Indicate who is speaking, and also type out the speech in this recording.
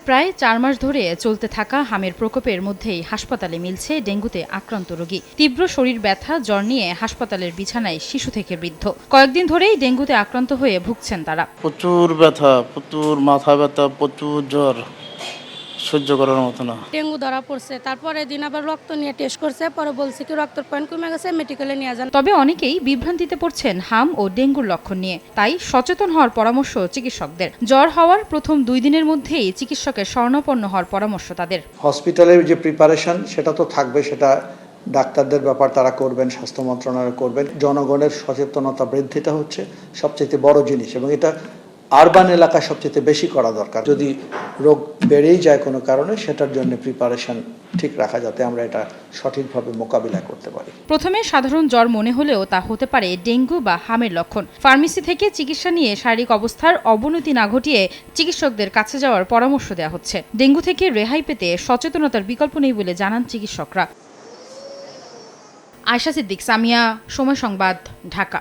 Speaker 1: প্রায় ৪ মাস ধরে চলতে থাকা হামের প্রকোপের মধ্যেই হাসপাতালে মিলছে ডেঙ্গুতে আক্রান্ত রোগী। তীব্র শরীর ব্যথা, জ্বর নিয়ে হাসপাতালের বিছানায় শিশু থেকে বৃদ্ধ। কয়েকদিন ধরেই ডেঙ্গুতে আক্রান্ত হয়ে ভুগছেন তারা।
Speaker 2: প্রচুর ব্যথা, প্রচুর মাথা ব্যথা, প্রচুর জ্বর, সহ্য করার মতো না।
Speaker 3: ডেঙ্গু ধরা পড়ছে, তারপরে দিন আবার রক্ত নিয়ে টেস্ট করছে, পরে বলছে কি রক্তের পয়েন্ট কমে গেছে, মেডিকেলে নিয়ে যান।
Speaker 1: তবে অনেকেই বিভ্রান্তিতে পড়ছেন হাম ও ডেঙ্গুর লক্ষণ নিয়ে, তাই সচেতন হওয়ার পরামর্শ চিকিৎসকদের। জ্বর হওয়ার প্রথম 2 দিনের মধ্যেই চিকিৎসকের শরণাপন্ন হওয়ার পরামর্শ তাদের।
Speaker 4: হসপিটালের যে প্রিপারেশন সেটা তো থাকবে, সেটা ডাক্তারদের ব্যাপার, তারা করবেন, স্বাস্থ্য মন্ত্রণালয় করবেন। জনগণের সচেতনতা বৃদ্ধিটা হচ্ছে সবচেয়ে বড় জিনিস, এবং এটা আরবান এলাকায় সবচেয়ে বেশি করা দরকার। যদি রোগ বেড়েই যায় কোনো কারণে, সেটার জন্য প্রিপারেশন ঠিক রাখা, যাতে আমরা এটা সঠিকভাবে মোকাবিলা করতে পারি।
Speaker 1: প্রথমে সাধারণ জ্বর মনে হলেও তা হতে পারে ডেঙ্গু বা হামের লক্ষণ। ফার্মেসি থেকে চিকিৎসা নিয়ে শারীরিক অবস্থার অবনতি না ঘটিয়ে চিকিৎসকদের কাছে যাওয়ার পরামর্শ দেওয়া হচ্ছে। ডেঙ্গু থেকে রেহাই পেতে সচেতনতার বিকল্প নেই বলে জানান চিকিৎসকরা। আয়শা সিদ্দিক, সামিয়া, সময় সংবাদ, ঢাকা।